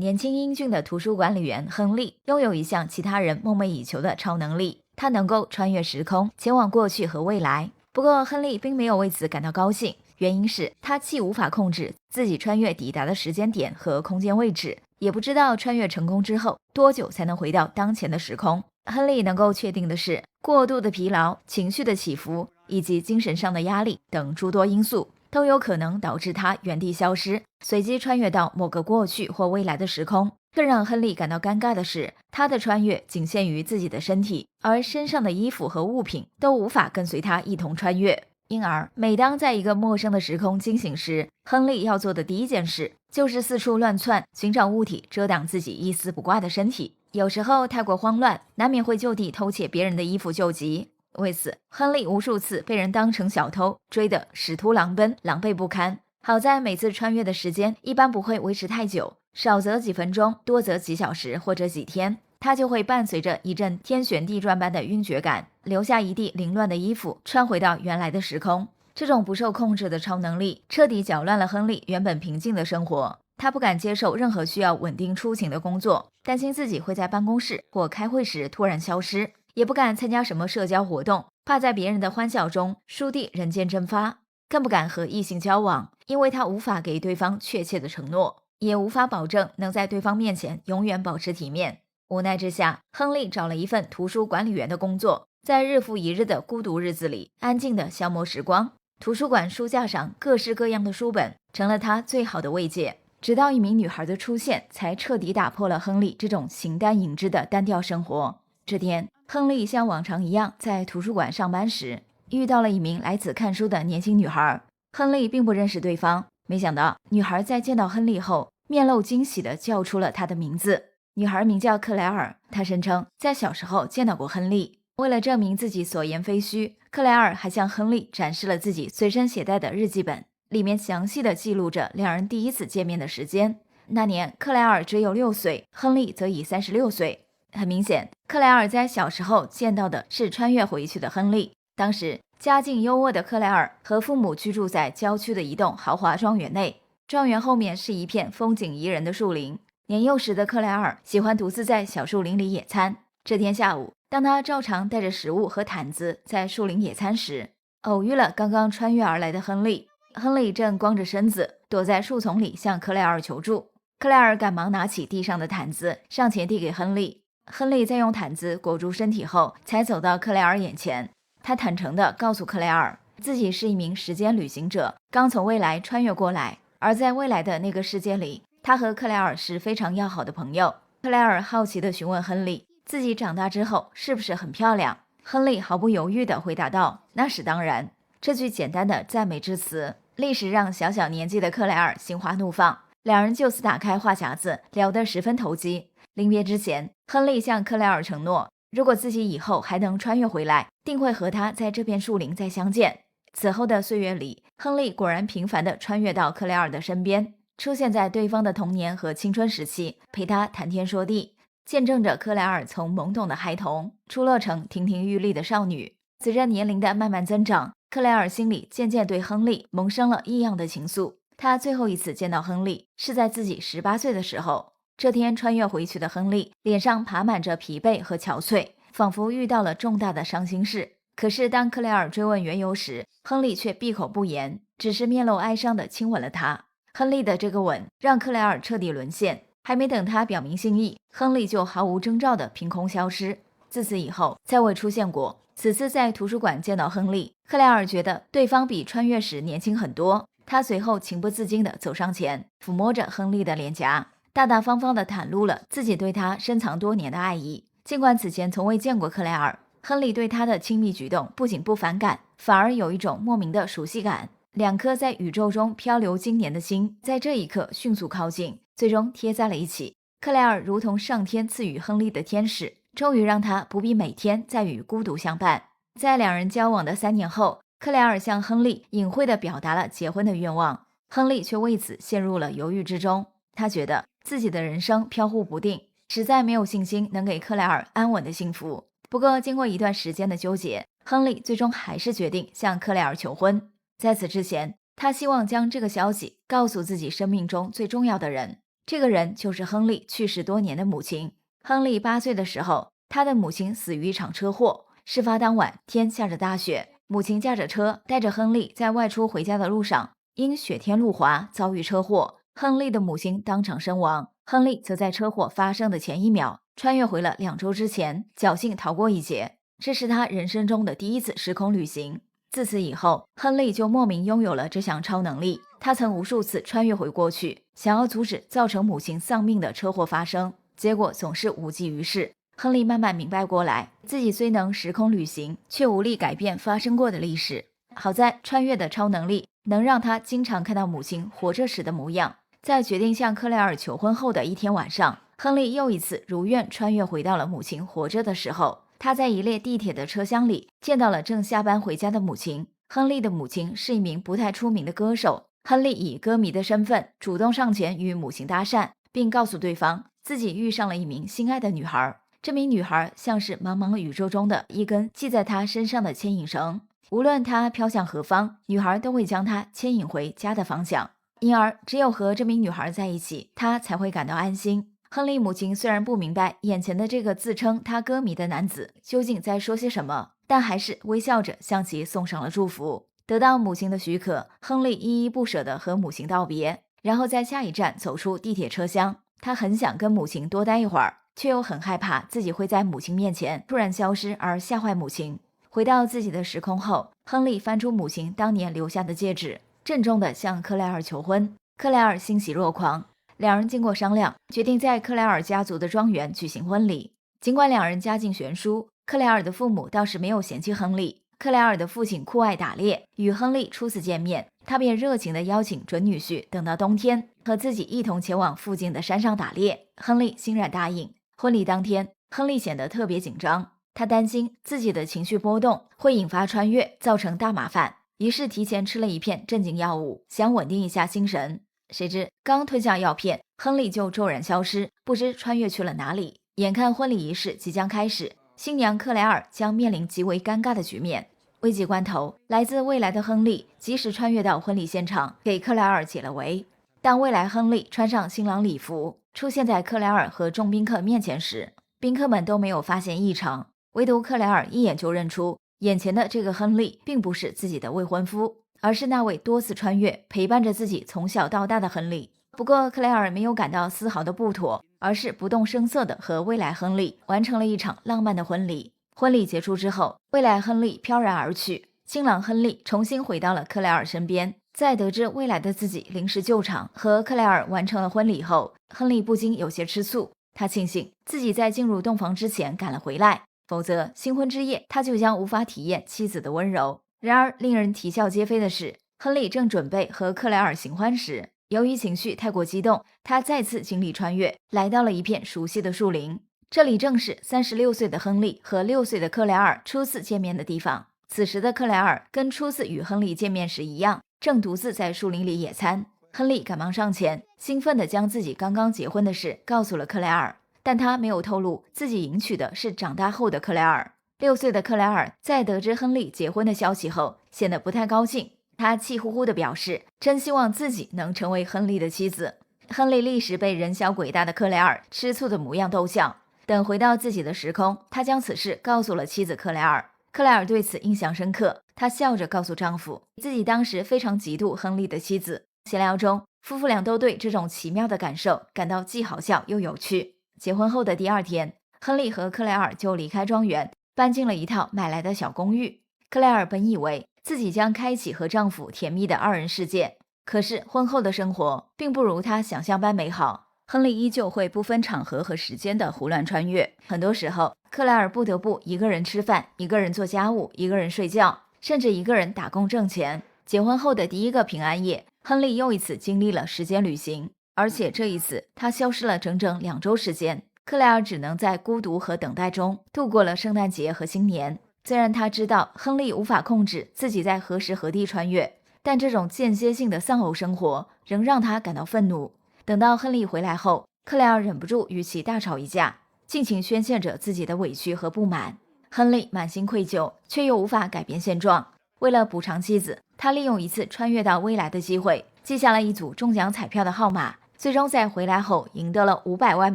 年轻英俊的图书管理员亨利拥有一项其他人梦寐以求的超能力，他能够穿越时空，前往过去和未来。不过，亨利并没有为此感到高兴，原因是他既无法控制自己穿越抵达的时间点和空间位置，也不知道穿越成功之后多久才能回到当前的时空。亨利能够确定的是，过度的疲劳、情绪的起伏以及精神上的压力等诸多因素都有可能导致他原地消失，随机穿越到某个过去或未来的时空。更让亨利感到尴尬的是，他的穿越仅限于自己的身体，而身上的衣服和物品都无法跟随他一同穿越。因而，每当在一个陌生的时空惊醒时，亨利要做的第一件事就是四处乱窜，寻找物体遮挡自己一丝不挂的身体。有时候太过慌乱，难免会就地偷窃别人的衣服救急。为此，亨利无数次被人当成小偷，追得使徒狼奔，狼狈不堪。好在每次穿越的时间一般不会维持太久，少则几分钟，多则几小时或者几天，他就会伴随着一阵天旋地转般的晕厥感，留下一地凌乱的衣服，穿回到原来的时空。这种不受控制的超能力彻底搅乱了亨利原本平静的生活。他不敢接受任何需要稳定出勤的工作，担心自己会在办公室或开会时突然消失，也不敢参加什么社交活动，怕在别人的欢笑中倏地人间蒸发。更不敢和异性交往，因为他无法给对方确切的承诺，也无法保证能在对方面前永远保持体面。无奈之下，亨利找了一份图书管理员的工作，在日复一日的孤独日子里安静地消磨时光。图书馆书架上各式各样的书本成了他最好的慰藉，直到一名女孩的出现，才彻底打破了亨利这种形单影只的单调生活。这天，亨利像往常一样在图书馆上班时，遇到了一名来此看书的年轻女孩。亨利并不认识对方，没想到女孩在见到亨利后，面露惊喜地叫出了他的名字。女孩名叫克莱尔，她声称在小时候见到过亨利。为了证明自己所言非虚，克莱尔还向亨利展示了自己随身携带的日记本，里面详细地记录着两人第一次见面的时间。那年克莱尔只有6岁，亨利则已36岁。很明显，克莱尔在小时候见到的是穿越回去的亨利。当时家境优渥的克莱尔和父母居住在郊区的一栋豪华庄园内，庄园后面是一片风景宜人的树林。年幼时的克莱尔喜欢独自在小树林里野餐。这天下午，当他照常带着食物和毯子在树林野餐时，偶遇了刚刚穿越而来的亨利。亨利正光着身子躲在树丛里向克莱尔求助。克莱尔赶忙拿起地上的毯子上前递给亨利。亨利在用毯子裹住身体后，才走到克莱尔眼前。他坦诚地告诉克莱尔，自己是一名时间旅行者，刚从未来穿越过来，而在未来的那个世界里，他和克莱尔是非常要好的朋友。克莱尔好奇地询问亨利，自己长大之后是不是很漂亮？亨利毫不犹豫地回答道，那是当然。这句简单的赞美之词，立时让小小年纪的克莱尔心花怒放，两人就此打开话匣子，聊得十分投机。临别之前，亨利向克莱尔承诺，如果自己以后还能穿越回来，定会和他在这片树林再相见。此后的岁月里，亨利果然频繁地穿越到克莱尔的身边，出现在对方的童年和青春时期，陪他谈天说地，见证着克莱尔从懵懂的孩童出落成亭亭玉立的少女。随着年龄的慢慢增长，克莱尔心里渐渐对亨利萌生了异样的情愫。他最后一次见到亨利是在自己18岁的时候。这天穿越回去的亨利脸上爬满着疲惫和憔悴，仿佛遇到了重大的伤心事。可是当克莱尔追问缘由时，亨利却闭口不言，只是面露哀伤地亲吻了她。亨利的这个吻让克莱尔彻底沦陷，还没等他表明心意，亨利就毫无征兆地凭空消失。自此以后再未出现过。此次在图书馆见到亨利，克莱尔觉得对方比穿越时年轻很多。他随后情不自禁地走上前，抚摸着亨利的脸颊，大大方方地袒露了自己对他深藏多年的爱意。尽管此前从未见过克莱尔，亨利对他的亲密举动不仅不反感，反而有一种莫名的熟悉感。两颗在宇宙中漂流经年的心，在这一刻迅速靠近，最终贴在了一起。克莱尔如同上天赐予亨利的天使，终于让他不必每天再与孤独相伴。在两人交往的3年后，克莱尔向亨利隐晦地表达了结婚的愿望，亨利却为此陷入了犹豫之中。他觉得自己的人生飘忽不定，实在没有信心能给克莱尔安稳的幸福。不过经过一段时间的纠结，亨利最终还是决定向克莱尔求婚。在此之前，他希望将这个消息告诉自己生命中最重要的人。这个人就是亨利去世多年的母亲。亨利8岁的时候，他的母亲死于一场车祸。事发当晚，天下着大雪，母亲驾着车带着亨利在外出回家的路上，因雪天路滑遭遇车祸，亨利的母亲当场身亡。亨利则在车祸发生的前1秒穿越回了2周之前，侥幸逃过一劫。这是他人生中的第一次时空旅行。自此以后，亨利就莫名拥有了这项超能力。他曾无数次穿越回过去，想要阻止造成母亲丧命的车祸发生，结果总是无济于事。亨利慢慢明白过来，自己虽能时空旅行，却无力改变发生过的历史。好在穿越的超能力能让他经常看到母亲活着时的模样。在决定向克莱尔求婚后的一天晚上，亨利又一次如愿穿越回到了母亲活着的时候。他在一列地铁的车厢里见到了正下班回家的母亲。亨利的母亲是一名不太出名的歌手。亨利以歌迷的身份主动上前与母亲搭讪，并告诉对方自己遇上了一名心爱的女孩。这名女孩像是茫茫宇宙中的一根系在他身上的牵引绳，无论他飘向何方，女孩都会将他牵引回家的方向。因而只有和这名女孩在一起，他才会感到安心。亨利母亲虽然不明白眼前的这个自称他歌迷的男子究竟在说些什么，但还是微笑着向其送上了祝福。得到母亲的许可，亨利依依不舍地和母亲道别，然后在下一站走出地铁车厢。他很想跟母亲多待一会儿，却又很害怕自己会在母亲面前突然消失而吓坏母亲。回到自己的时空后，亨利翻出母亲当年留下的戒指，郑重地向克莱尔求婚。克莱尔欣喜若狂，两人经过商量，决定在克莱尔家族的庄园举行婚礼。尽管两人家境悬殊，克莱尔的父母倒是没有嫌弃亨利。克莱尔的父亲酷爱打猎，与亨利初次见面，他便热情地邀请准女婿等到冬天和自己一同前往附近的山上打猎。亨利欣然答应。婚礼当天，亨利显得特别紧张，他担心自己的情绪波动会引发穿越，造成大麻烦，于是提前吃了一片镇静药物，想稳定一下心神。谁知刚吞下药片，亨利就骤然消失，不知穿越去了哪里。眼看婚礼仪式即将开始，新娘克莱尔将面临极为尴尬的局面。危急关头，来自未来的亨利及时穿越到婚礼现场，给克莱尔解了围。当未来亨利穿上新郎礼服，出现在克莱尔和众宾客面前时，宾客们都没有发现异常，唯独克莱尔一眼就认出眼前的这个亨利并不是自己的未婚夫，而是那位多次穿越陪伴着自己从小到大的亨利。不过克莱尔没有感到丝毫的不妥，而是不动声色地和未来亨利完成了一场浪漫的婚礼。婚礼结束之后，未来亨利飘然而去，新郎亨利重新回到了克莱尔身边。在得知未来的自己临时救场，和克莱尔完成了婚礼后，亨利不禁有些吃醋。他庆幸自己在进入洞房之前赶了回来，否则新婚之夜他就将无法体验妻子的温柔。然而令人啼笑皆非的是，亨利正准备和克莱尔行欢时，由于情绪太过激动，他再次经历穿越，来到了一片熟悉的树林。这里正是36岁的亨利和6岁的克莱尔初次见面的地方。此时的克莱尔跟初次与亨利见面时一样，正独自在树林里野餐。亨利赶忙上前，兴奋地将自己刚刚结婚的事告诉了克莱尔，但他没有透露自己迎娶的是长大后的克莱尔。6岁的克莱尔在得知亨利结婚的消息后，显得不太高兴。他气呼呼地表示，真希望自己能成为亨利的妻子。亨利立时被人小鬼大的克莱尔吃醋的模样逗笑。等回到自己的时空，他将此事告诉了妻子克莱尔。克莱尔对此印象深刻，她笑着告诉丈夫，自己当时非常嫉妒亨利的妻子。闲聊中，夫妇俩都对这种奇妙的感受感到既好笑又有趣。结婚后的第2天，亨利和克莱尔就离开庄园，搬进了一套买来的小公寓。克莱尔本以为自己将开启和丈夫甜蜜的2人世界，可是婚后的生活并不如她想象般美好。亨利依旧会不分场合和时间的胡乱穿越，很多时候克莱尔不得不一个人吃饭，一个人做家务，一个人睡觉，甚至一个人打工挣钱。结婚后的第1个平安夜，亨利又一次经历了时间旅行，而且这一次他消失了整整2周时间。克莱尔只能在孤独和等待中度过了圣诞节和新年。虽然他知道亨利无法控制自己在何时何地穿越，但这种间歇性的丧偶生活仍让他感到愤怒。等到亨利回来后，克莱尔忍不住与其大吵一架，尽情宣泄着自己的委屈和不满。亨利满心愧疚，却又无法改变现状。为了补偿妻子，他利用一次穿越到未来的机会，记下了一组中奖彩票的号码，最终在回来后赢得了$500万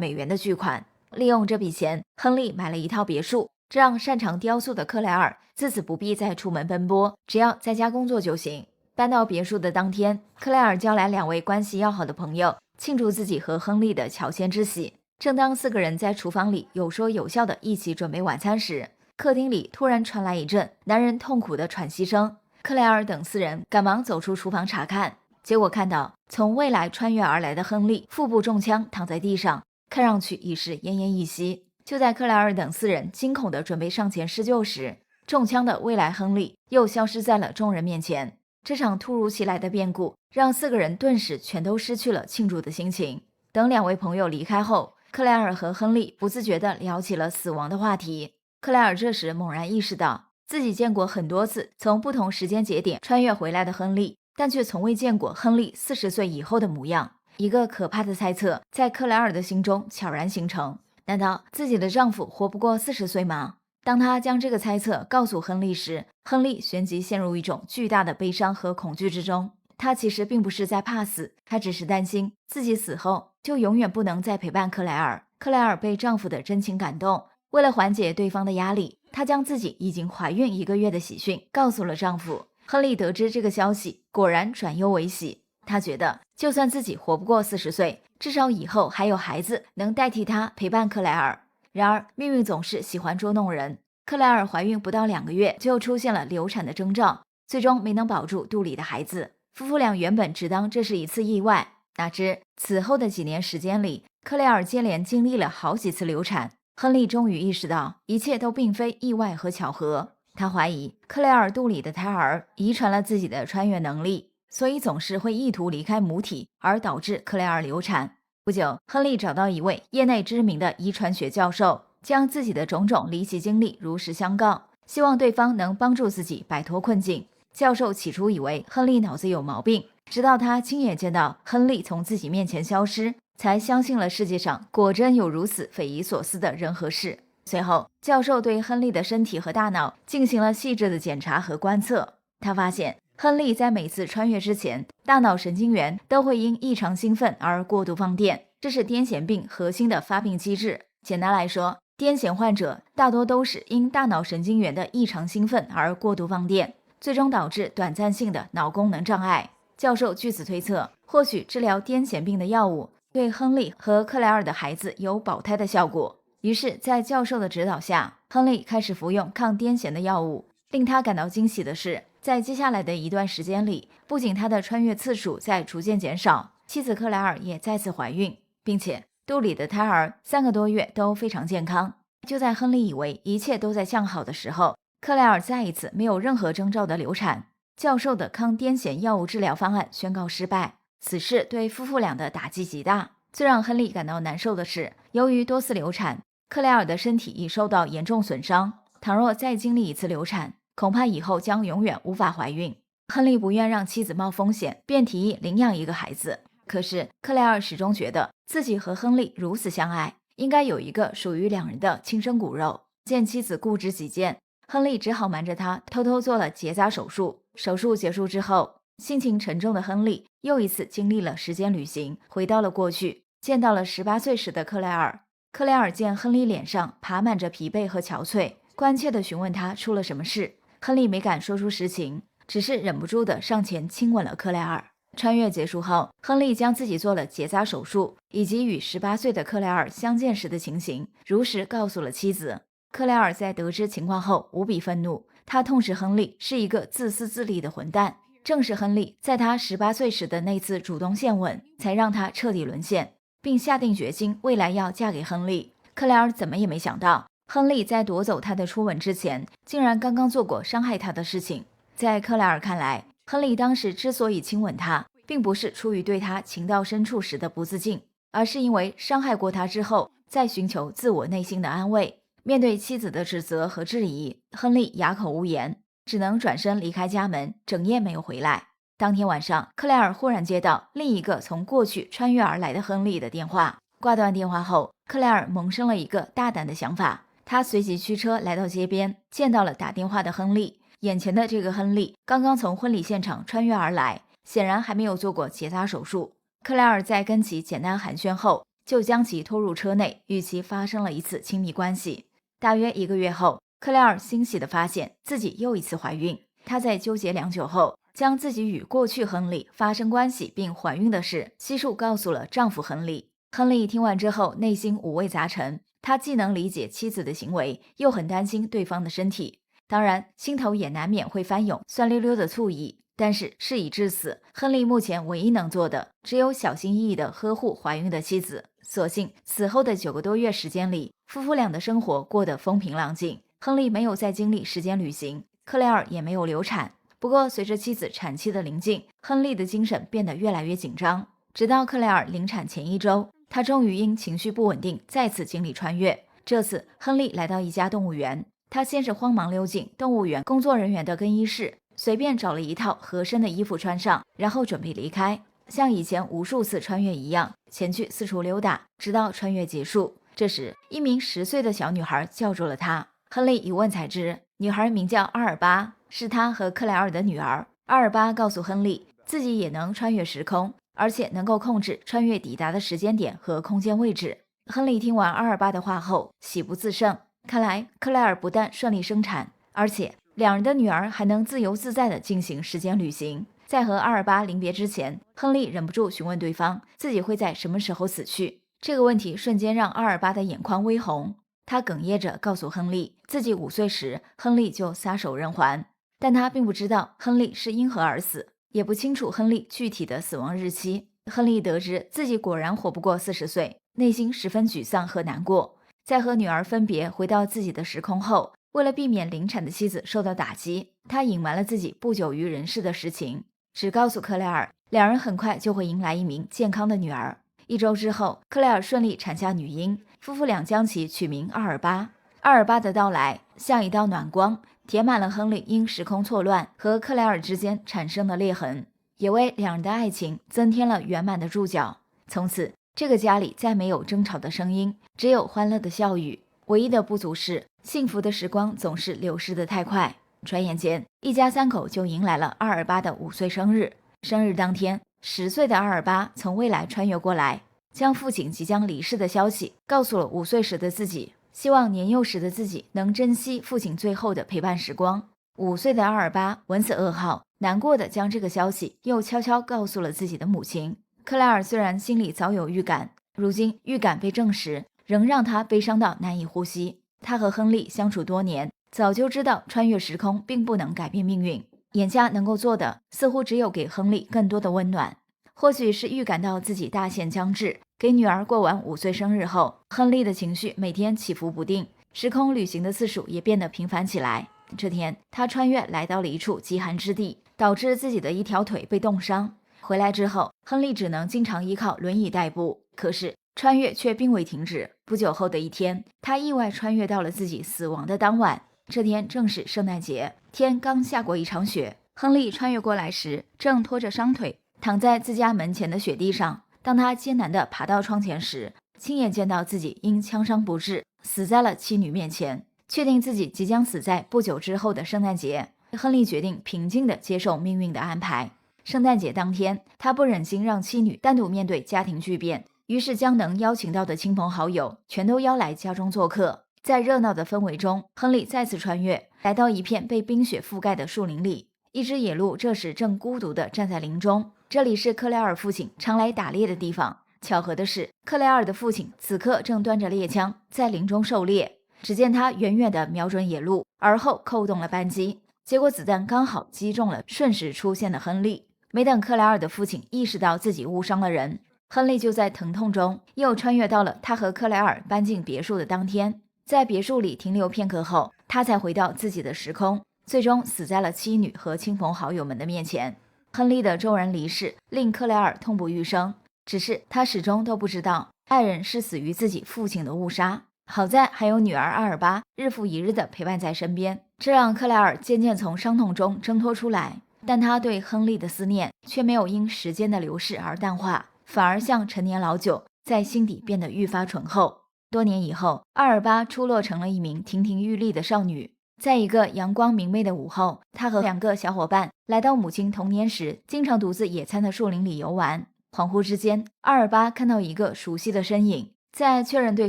的巨款。利用这笔钱，亨利买了一套别墅，这让擅长雕塑的克莱尔自此不必再出门奔波，只要在家工作就行。搬到别墅的当天，克莱尔叫来2位关系要好的朋友，庆祝自己和亨利的乔迁之喜。正当4个人在厨房里有说有笑的一起准备晚餐时，客厅里突然传来一阵男人痛苦的喘息声。克莱尔等4人赶忙走出厨房查看，结果看到从未来穿越而来的亨利腹部中枪躺在地上，看上去已是奄奄一息。就在克莱尔等4人惊恐地准备上前施救时，中枪的未来亨利又消失在了众人面前。这场突如其来的变故让4个人顿时全都失去了庆祝的心情。等2位朋友离开后，克莱尔和亨利不自觉地聊起了死亡的话题。克莱尔这时猛然意识到，自己见过很多次从不同时间节点穿越回来的亨利，但却从未见过亨利40岁以后的模样。一个可怕的猜测在克莱尔的心中悄然形成，难道自己的丈夫活不过40岁吗？当他将这个猜测告诉亨利时，亨利旋即陷入一种巨大的悲伤和恐惧之中。他其实并不是在怕死，他只是担心自己死后就永远不能再陪伴克莱尔。克莱尔被丈夫的真情感动，为了缓解对方的压力，她将自己已经怀孕1个月的喜讯告诉了丈夫。亨利得知这个消息，果然转忧为喜。他觉得就算自己活不过40岁，至少以后还有孩子能代替他陪伴克莱尔。然而命运总是喜欢捉弄人，克莱尔怀孕不到2个月就出现了流产的征兆，最终没能保住肚里的孩子。夫妇俩原本只当这是一次意外，哪知此后的几年时间里，克莱尔接连经历了好几次流产。亨利终于意识到一切都并非意外和巧合，他怀疑克莱尔肚里的胎儿遗传了自己的穿越能力，所以总是会意图离开母体，而导致克莱尔流产。不久，亨利找到一位业内知名的遗传学教授，将自己的种种离奇经历如实相告，希望对方能帮助自己摆脱困境。教授起初以为亨利脑子有毛病，直到他亲眼见到亨利从自己面前消失，才相信了世界上果真有如此匪夷所思的人和事。随后，教授对亨利的身体和大脑进行了细致的检查和观测，他发现亨利在每次穿越之前，大脑神经元都会因异常兴奋而过度放电，这是癫痫病核心的发病机制。简单来说，癫痫患者大多都是因大脑神经元的异常兴奋而过度放电，最终导致短暂性的脑功能障碍。教授据此推测，或许治疗癫痫病的药物对亨利和克莱尔的孩子有保胎的效果。于是，在教授的指导下，亨利开始服用抗癫痫的药物。令他感到惊喜的是，在接下来的一段时间里，不仅他的穿越次数在逐渐减少，妻子克莱尔也再次怀孕，并且肚里的胎儿3个多月都非常健康。就在亨利以为一切都在向好的时候，克莱尔再一次没有任何征兆的流产。教授的抗癫痫药物治疗方案宣告失败，此事对夫妇俩的打击极大。最让亨利感到难受的是，由于多次流产，克莱尔的身体已受到严重损伤，倘若再经历一次流产，恐怕以后将永远无法怀孕。亨利不愿让妻子冒风险，便提议领养一个孩子。可是克莱尔始终觉得自己和亨利如此相爱，应该有一个属于2人的亲生骨肉。见妻子固执己见，亨利只好瞒着她偷偷做了结扎手术。手术结束之后，心情沉重的亨利又一次经历了时间旅行，回到了过去，见到了18岁时的克莱尔。克莱尔见亨利脸上爬满着疲惫和憔悴，关切地询问他出了什么事。亨利没敢说出实情，只是忍不住地上前亲吻了克莱尔。穿越结束后，亨利将自己做了结扎手术，以及与18岁的克莱尔相见时的情形如实告诉了妻子。克莱尔在得知情况后无比愤怒，他痛斥亨利是一个自私自利的混蛋。正是亨利在他18岁时的那次主动献吻，才让他彻底沦陷，并下定决心未来要嫁给亨利。克莱尔怎么也没想到，亨利在夺走他的初吻之前，竟然刚刚做过伤害他的事情。在克莱尔看来，亨利当时之所以亲吻他，并不是出于对他情到深处时的不自禁，而是因为伤害过他之后，在寻求自我内心的安慰。面对妻子的指责和质疑，亨利哑口无言，只能转身离开家门，整夜没有回来。当天晚上，克莱尔忽然接到另一个从过去穿越而来的亨利的电话。挂断电话后，克莱尔萌生了一个大胆的想法，他随即驱车来到街边，见到了打电话的亨利。眼前的这个亨利刚刚从婚礼现场穿越而来，显然还没有做过结扎手术。克莱尔在跟其简单寒暄后，就将其拖入车内，与其发生了一次亲密关系。大约1个月后，克莱尔欣喜地发现自己又一次怀孕。她在纠结良久后，将自己与过去亨利发生关系并怀孕的事悉数告诉了丈夫亨利。亨利听完之后，内心五味杂陈，他既能理解妻子的行为，又很担心对方的身体，当然心头也难免会翻涌酸溜溜的醋意。但是事已至此，亨利目前唯一能做的只有小心翼翼地呵护怀孕的妻子。所幸此后的9个多月时间里，夫妇俩的生活过得风平浪静。亨利没有再经历时间旅行，克莱尔也没有流产。不过随着妻子产期的临近，亨利的精神变得越来越紧张。直到克莱尔临产前1周，他终于因情绪不稳定再次经历穿越。这次亨利来到一家动物园，他先是慌忙溜进动物园工作人员的更衣室，随便找了一套合身的衣服穿上，然后准备离开，像以前无数次穿越一样前去四处溜达，直到穿越结束。这时一名10岁的小女孩叫住了他。亨利一问才知，女孩名叫阿尔巴，是他和克莱尔的女儿。阿尔巴告诉亨利，自己也能穿越时空，而且能够控制穿越抵达的时间点和空间位置。亨利听完阿尔巴的话后，喜不自胜。看来克莱尔不但顺利生产，而且两人的女儿还能自由自在地进行时间旅行。在和阿尔巴临别之前，亨利忍不住询问对方自己会在什么时候死去。这个问题瞬间让阿尔巴的眼眶微红，他哽咽着告诉亨利，自己5岁时亨利就撒手人寰，但他并不知道亨利是因何而死，也不清楚亨利具体的死亡日期。亨利得知自己果然活不过40岁，内心十分沮丧和难过。在和女儿分别回到自己的时空后，为了避免临产的妻子受到打击，他隐瞒了自己不久于人世的实情，只告诉克莱尔，两人很快就会迎来一名健康的女儿。1周之后，克莱尔顺利产下女婴，夫妇俩将其取名阿尔巴。阿尔巴的到来像一道暖光，填满了亨利因时空错乱和克莱尔之间产生的裂痕，也为两人的爱情增添了圆满的注脚。从此，这个家里再没有争吵的声音，只有欢乐的笑语。唯一的不足是，幸福的时光总是流逝得太快。转眼间，一家3口就迎来了阿尔巴的5岁生日。生日当天，10岁的阿尔巴从未来穿越过来，将父亲即将离世的消息告诉了5岁时的自己，希望年幼时的自己能珍惜父亲最后的陪伴时光。5岁的阿尔巴闻此噩耗，难过的将这个消息又悄悄告诉了自己的母亲。克莱尔虽然心里早有预感，如今预感被证实，仍让他悲伤到难以呼吸。他和亨利相处多年，早就知道穿越时空并不能改变命运，眼下能够做的似乎只有给亨利更多的温暖。或许是预感到自己大限将至，给女儿过完5岁生日后，亨利的情绪每天起伏不定，时空旅行的次数也变得频繁起来。这天，他穿越来到了一处极寒之地，导致自己的一条腿被冻伤。回来之后，亨利只能经常依靠轮椅代步，可是穿越却并未停止。不久后的一天，他意外穿越到了自己死亡的当晚。这天正是圣诞节，天刚下过一场雪。亨利穿越过来时，正拖着伤腿躺在自家门前的雪地上。当他艰难地爬到窗前时，亲眼见到自己因枪伤不治死在了妻女面前，确定自己即将死在不久之后的圣诞节。亨利决定平静地接受命运的安排。圣诞节当天，他不忍心让妻女单独面对家庭巨变，于是将能邀请到的亲朋好友全都邀来家中做客。在热闹的氛围中，亨利再次穿越，来到一片被冰雪覆盖的树林里。一只野鹿这时正孤独地站在林中，这里是克莱尔父亲常来打猎的地方。巧合的是，克莱尔的父亲此刻正端着猎枪在林中狩猎。只见他远远地瞄准野鹿，而后扣动了扳机，结果子弹刚好击中了瞬时出现的亨利。没等克莱尔的父亲意识到自己误伤了人，亨利就在疼痛中又穿越到了他和克莱尔搬进别墅的当天。在别墅里停留片刻后，他才回到自己的时空，最终死在了妻女和亲朋好友们的面前。亨利的骤然离世令克莱尔痛不欲生，只是他始终都不知道爱人是死于自己父亲的误杀。好在还有女儿阿尔巴日复一日的陪伴在身边，这让克莱尔渐渐从伤痛中挣脱出来。但他对亨利的思念却没有因时间的流逝而淡化，反而像陈年老酒，在心底变得愈发醇厚。多年以后，阿尔巴出落成了一名亭亭玉立的少女。在一个阳光明媚的午后，她和2个小伙伴来到母亲童年时经常独自野餐的树林里游玩。恍惚之间，阿尔巴看到一个熟悉的身影。在确认对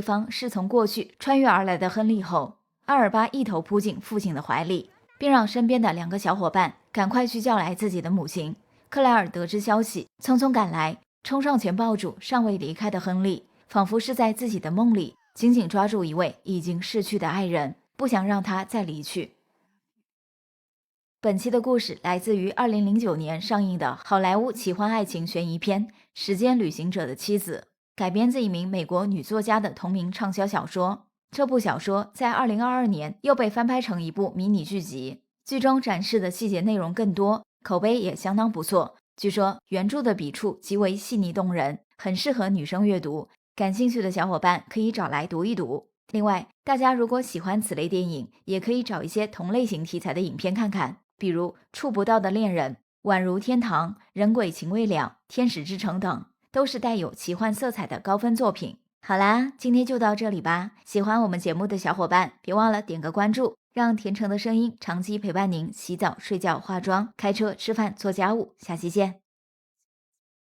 方是从过去穿越而来的亨利后，阿尔巴一头扑进父亲的怀里，并让身边的2个小伙伴赶快去叫来自己的母亲。克莱尔得知消息，匆匆赶来，冲上前抱住尚未离开的亨利，仿佛是在自己的梦里紧紧抓住一位已经逝去的爱人，不想让他再离去。本期的故事来自于2009年上映的好莱坞奇幻爱情悬疑片《时间旅行者的妻子》，改编自一名美国女作家的同名畅销小说。这部小说在2022年又被翻拍成一部迷你剧集，剧中展示的细节内容更多，口碑也相当不错。据说原著的笔触极为细腻动人，很适合女生阅读，感兴趣的小伙伴可以找来读一读。另外，大家如果喜欢此类电影，也可以找一些同类型题材的影片看看，比如《触不到的恋人》、宛如天堂、人鬼情未了、天使之城等，都是带有奇幻色彩的高分作品。好啦，今天就到这里吧。喜欢我们节目的小伙伴，别忘了点个关注，让甜橙的声音长期陪伴您洗澡、睡觉、化妆、开车、吃饭、做家务。下期见。